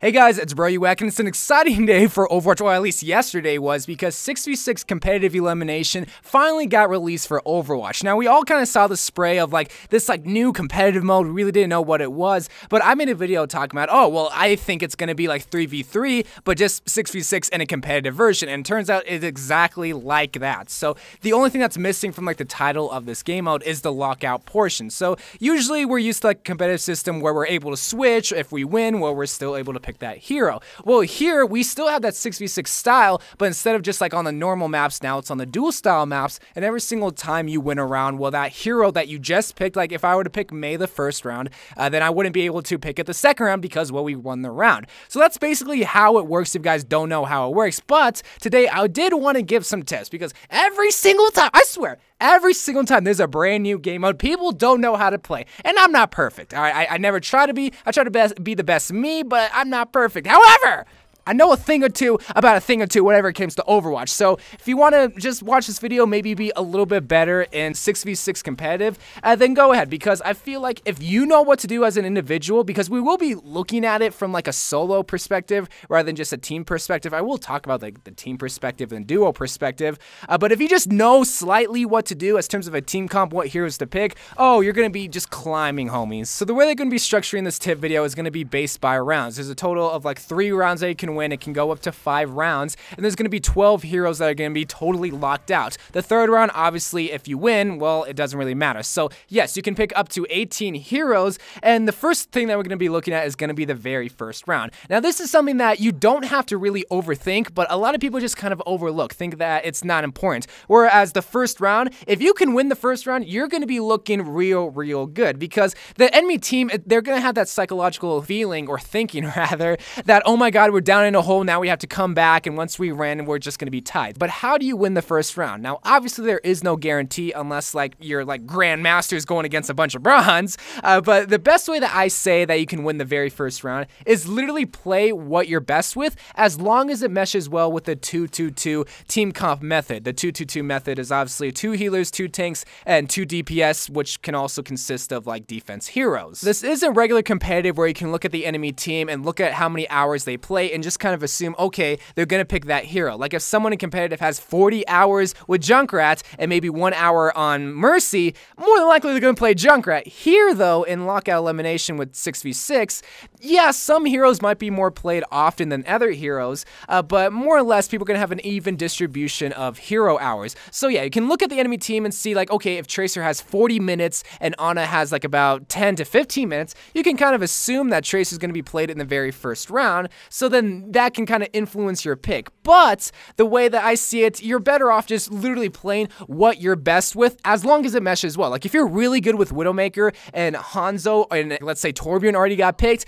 Hey guys, it's Bro, You Wack, and it's an exciting day for Overwatch, or at least yesterday was, because 6v6 competitive elimination finally got released for Overwatch. Now, we all kind of saw the spray of this new competitive mode. We really didn't know what it was, but I made a video talking about, oh, well, I think it's going to be like 3v3, but just 6v6 in a competitive version, and it turns out it's exactly like that. So the only thing that's missing from the title of this game mode is the lockout portion. So usually we're used to a competitive system where we're able to switch. If we win, well, we're still able to pick that hero. Well, here we still have that 6v6 style, but instead of just on the normal maps, now it's on the dual style maps, and every single time you win a round, well, that hero that you just picked, if I were to pick Mei the first round, then I wouldn't be able to pick it the second round because, well, we won the round. So that's basically how it works if you guys don't know how it works. But today I did want to give some tips because every single time, I swear, every single time there's a brand new game mode, people don't know how to play. And I'm not perfect, all right? I never try to be. I try to be the best me, but I'm not perfect. However, I know a thing or two about a thing or two whenever it comes to Overwatch. So if you want to just watch this video, maybe be a little bit better in 6v6 competitive, then go ahead. Because I feel like if you know what to do as an individual, because we will be looking at it from a solo perspective rather than just a team perspective. I will talk about the team perspective and duo perspective. But if you just know slightly what to do as terms of a team comp, what heroes to pick, oh, you're going to be just climbing, homies. So the way they're going to be structuring this tip video is going to be based by rounds. There's a total of 3 rounds that you can win. It can go up to 5 rounds, and there's going to be 12 heroes that are going to be totally locked out. The third round, obviously, if you win, well, it doesn't really matter. So yes, you can pick up to 18 heroes, and the first thing that we're going to be looking at is going to be the very first round. Now, this is something that you don't have to really overthink, but a lot of people just kind of overlook, think that it's not important. Whereas the first round, if you can win the first round, you're going to be looking real good, because the enemy team, they're going to have that psychological feeling, or thinking rather, that, oh my god, we're down in a hole, now we have to come back, and once we ran, we're just going to be tied. But how do you win the first round? Now, obviously, there is no guarantee unless you're grandmasters going against a bunch of bronze, but the best way that I say that you can win the very first round is literally play what you're best with, as long as it meshes well with the 2-2-2 team comp method. The 2-2-2 method is obviously 2 healers, 2 tanks, and 2 DPS, which can also consist of defense heroes. This isn't regular competitive where you can look at the enemy team and look at how many hours they play and just kind of assume, okay, they're gonna pick that hero. Like if someone in competitive has 40 hours with Junkrat and maybe 1 hour on Mercy, more than likely they're gonna play Junkrat. Here though, in lockout elimination with 6v6, yeah, some heroes might be more played often than other heroes, but more or less people are gonna have an even distribution of hero hours. So yeah, you can look at the enemy team and see okay, if Tracer has 40 minutes and Ana has about 10 to 15 minutes, you can kind of assume that Tracer is gonna be played in the very first round, so then that can kind of influence your pick. But the way that I see it, you're better off just literally playing what you're best with, as long as it meshes well. If you're really good with Widowmaker and Hanzo and let's say Torbjorn already got picked,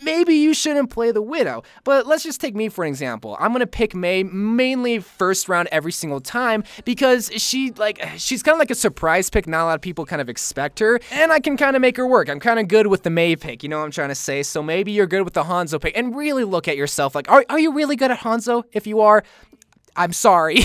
maybe you shouldn't play the Widow. But let's just take me for an example. I'm gonna pick Mei mainly first round every single time because she's kind of like a surprise pick. Not a lot of people kind of expect her, and I can kind of make her work. I'm kind of good with the Mei pick, you know what I'm trying to say? So maybe you're good with the Hanzo pick, and really look at yourself. Are you really good at Hanzo? If you are, I'm sorry,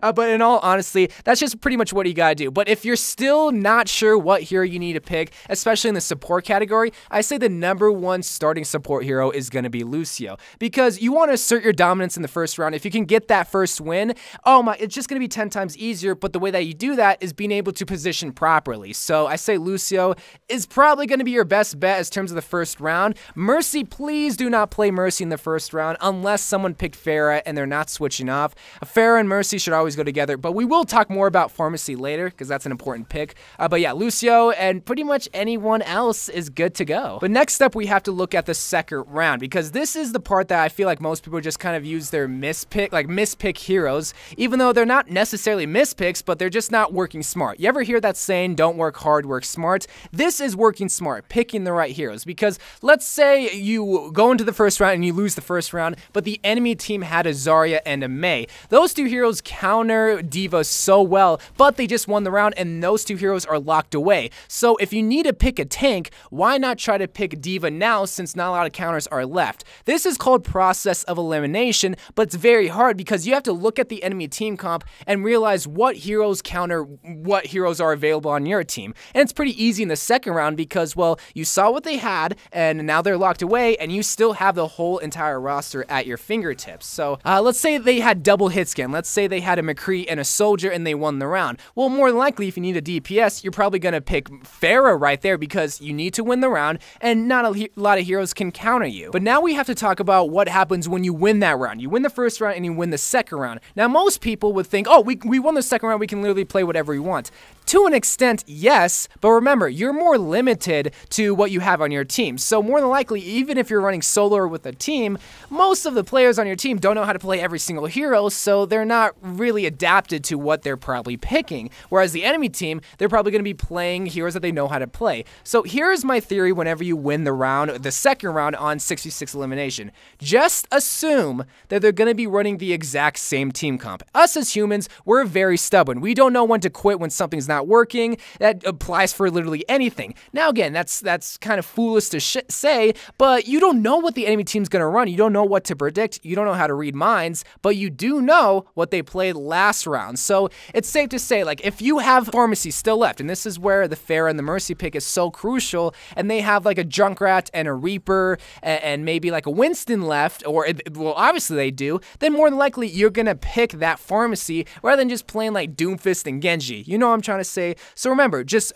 but in all honesty, that's just pretty much what you gotta do. But if you're still not sure what hero you need to pick, especially in the support category, I say the #1 starting support hero is gonna be Lucio, because you want to assert your dominance in the first round. If you can get that first win, oh my, it's just gonna be 10 times easier, but the way that you do that is being able to position properly. So I say Lucio is probably gonna be your best bet as terms of the first round. Mercy, please do not play Mercy in the first round unless someone picked Pharah and they're not switching off. Pharah and Mercy should always go together, but we will talk more about Pharmacy later because that's an important pick. But yeah, Lucio and pretty much anyone else is good to go. But next up, we have to look at the second round, because this is the part that I feel like most people just kind of use their mispick heroes, even though they're not necessarily mispicks, but they're just not working smart. You ever hear that saying, don't work hard, work smart? This is working smart, picking the right heroes, because let's say you go into the first round and you lose the first round, but the enemy team had a Zarya and a Mei. those two heroes counter D.Va so well, but they just won the round and those two heroes are locked away. So if you need to pick a tank, why not try to pick D.Va now since not a lot of counters are left? This is called process of elimination, but it's very hard because you have to look at the enemy team comp and realize what heroes counter what heroes are available on your team. And it's pretty easy in the second round because, well, you saw what they had and now they're locked away and you still have the whole entire roster at your fingertips. So let's say they had double hit scan. Let's say they had a McCree and a Soldier and they won the round. Well, more than likely, if you need a DPS, you're probably going to pick Pharah right there because you need to win the round and not a lot of heroes can counter you. But now we have to talk about what happens when you win that round. You win the first round and you win the second round. Now, most people would think, oh, we won the second round, we can literally play whatever we want. To an extent, yes, but remember, you're more limited to what you have on your team. So more than likely, even if you're running solo or with a team, most of the players on your team don't know how to play every single hero, so they're not really adapted to what they're probably picking. Whereas the enemy team, they're probably going to be playing heroes that they know how to play. So here's my theory whenever you win the round, the second round on 6v6 elimination. Just assume that they're going to be running the exact same team comp. Us as humans, we're very stubborn. We don't know when to quit when something's not working. That applies for literally anything. Now again, that's kind of foolish to say, but you don't know what the enemy team's going to run. You don't know what to predict. You don't know how to read minds, but you do know what they played last round. So it's safe to say, like, if you have Pharmacy still left, and this is where the Pharah and the Mercy pick is so crucial, and they have like a Junkrat and a Reaper and maybe like a Winston left, or well, obviously they do, then more than likely you're going to pick that Pharmacy rather than just playing like Doomfist and Genji. You know what I'm trying to say? So remember, just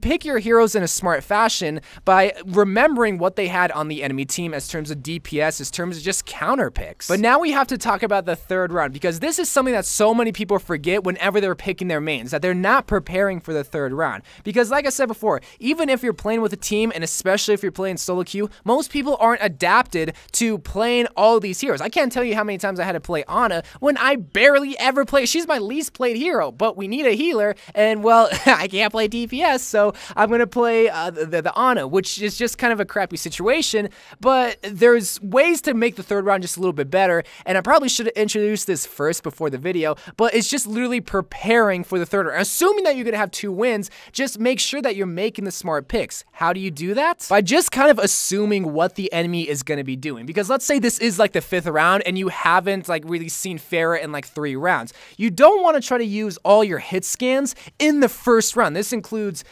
pick your heroes in a smart fashion by remembering what they had on the enemy team as terms of DPS, as terms of just counter picks. But now we have to talk about the third round because this is something that so many people forget whenever they're picking their mains, that they're not preparing for the third round. Because like I said before, even if you're playing with a team, and especially if you're playing solo queue, most people aren't adapted to playing all of these heroes. I can't tell you how many times I had to play Ana when I barely ever play. She's my least played hero, but we need a healer, and well, I can't play DPS, so I'm gonna play the Ana, which is just kind of a crappy situation, but there's ways to make the third round just a little bit better, and I probably should have introduced this first before the video, but it's just literally preparing for the third round. Assuming that you're gonna have 2 wins, just make sure that you're making the smart picks. How do you do that? By just kind of assuming what the enemy is gonna be doing, because let's say this is like the 5th round and you haven't like really seen Pharah in like 3 rounds. You don't want to try to use all your hit scans in the first round. This includes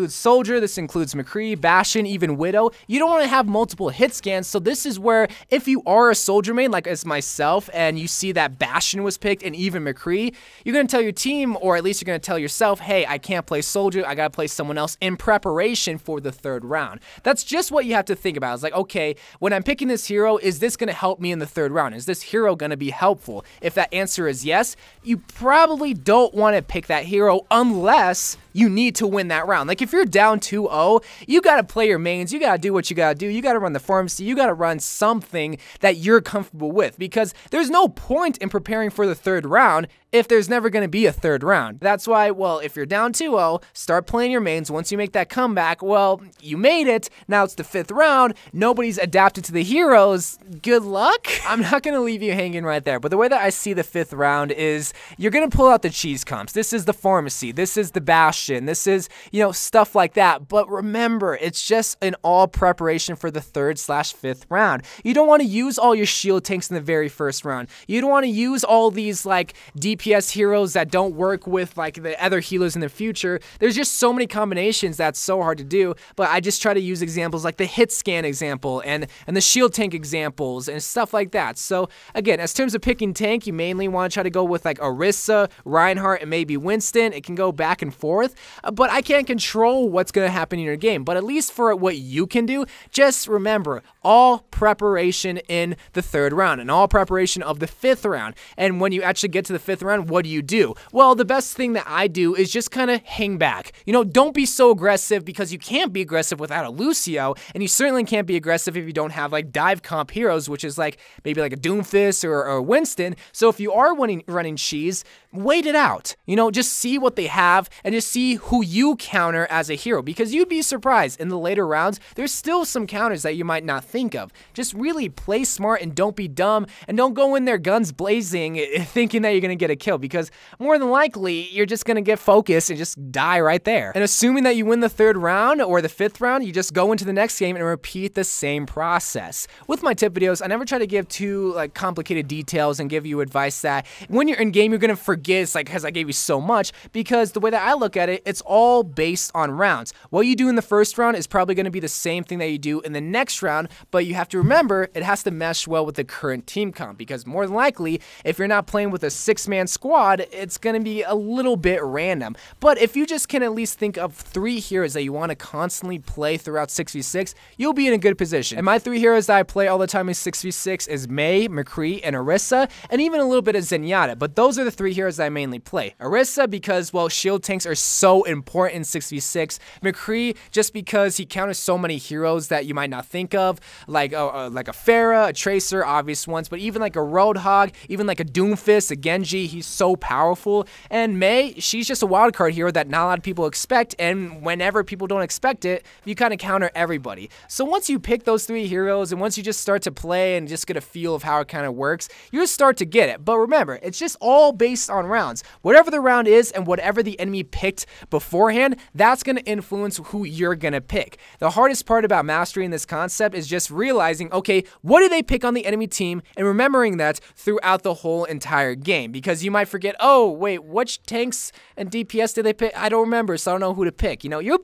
Soldier, this includes McCree, Bastion, even Widow. You don't want to have multiple hit scans, so this is where if you are a Soldier main, like as myself, and you see that Bastion was picked and even McCree, you're going to tell your team, or at least you're going to tell yourself, hey, I can't play Soldier, I got to play someone else in preparation for the third round. That's just what you have to think about. It's like, okay, when I'm picking this hero, is this going to help me in the third round? Is this hero going to be helpful? If that answer is yes, you probably don't want to pick that hero unless you need to win that round. Like if you're down 2-0, you got to play your mains, you got to do what you got to do, you got to run the Pharmacy, you got to run something that you're comfortable with, because there's no point in preparing for the third round if there's never going to be a third round. That's why, well, if you're down 2-0, start playing your mains. Once you make that comeback, well, you made it. Now it's the 5th round. Nobody's adapted to the heroes. Good luck. I'm not going to leave you hanging right there, but the way that I see the 5th round is you're going to pull out the cheese comps. This is the Pharmacy. This is the Bastion. This is, you know, stuff like that. But remember, it's just an all preparation for the 3rd/5th round. You don't want to use all your shield tanks in the very first round. You don't want to use all these like DPS heroes that don't work with like the other healers in the future. There's just so many combinations that's so hard to do, but I just try to use examples like the hit scan example and the shield tank examples and stuff like that. So again, as terms of picking tank, you mainly want to try to go with like Orisa, Reinhardt, and maybe Winston. It can go back and forth, but I can't control what's going to happen in your game. But at least for what you can do, just remember, all preparation in the 3rd round and all preparation of the 5th round. And when you actually get to the 5th round, what do? Well, the best thing that I do is just kind of hang back. You know, don't be so aggressive, because you can't be aggressive without a Lucio, and you certainly can't be aggressive if you don't have like dive comp heroes, which is like maybe like a Doomfist or Winston. So if you are running cheese, wait it out. You know, just see what they have and just see see who you counter as a hero, because you'd be surprised in the later rounds, there's still some counters that you might not think of. Just really play smart and don't be dumb, and don't go in there guns blazing thinking that you're gonna get a kill, because more than likely you're just gonna get focused and just die right there. And assuming that you win the 3rd round or the 5th round, you just go into the next game and repeat the same process. With my tip videos, I never try to give too complicated details and give you advice that when you're in game you're gonna forget. It's like because I gave you so much, because the way that I look at it, it's all based on rounds. What you do in the 1st round is probably gonna be the same thing that you do in the next round, but you have to remember it has to mesh well with the current team comp, because more than likely if you're not playing with a 6-man squad, it's gonna be a little bit random. But if you just can at least think of 3 heroes that you want to constantly play throughout 6v6, you'll be in a good position. And my 3 heroes that I play all the time in 6v6 is Mei, McCree, and Orisa, and even a little bit of Zenyatta. But those are the 3 heroes that I mainly play. Orisa because, well, shield tanks are so important in 6v6. McCree just because he counters so many heroes that you might not think of, like a Pharah, a Tracer, obvious ones, but even like a Roadhog, even like a Doomfist, a Genji, he's so powerful. And Mei, she's just a wildcard hero that not a lot of people expect, and whenever people don't expect it, you kind of counter everybody. So once you pick those 3 heroes, and once you just start to play and just get a feel of how it kind of works, you just start to get it. But remember, it's just all based on rounds. Whatever the round is and whatever the enemy picked beforehand, that's going to influence who you're going to pick. The hardest part about mastering this concept is just realizing, okay, what did they pick on the enemy team, and remembering that throughout the whole entire game, because you might forget, oh wait, which tanks and DPS did they pick? I don't remember, so I don't know who to pick. You know, you'll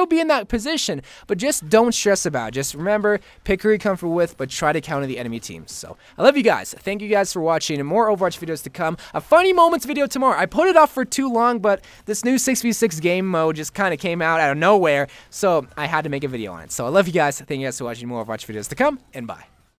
be in that position, but just don't stress about it. Just remember, pick who you're comfortable with, but try to counter the enemy teams. So I love you guys. Thank you guys for watching, and more Overwatch videos to come. A funny moments video tomorrow. I put it off for too long, but this new 6v6 game mode just kind of came out of nowhere, so I had to make a video on it. So I love you guys. Thank you guys for watching. More Overwatch videos to come, and bye.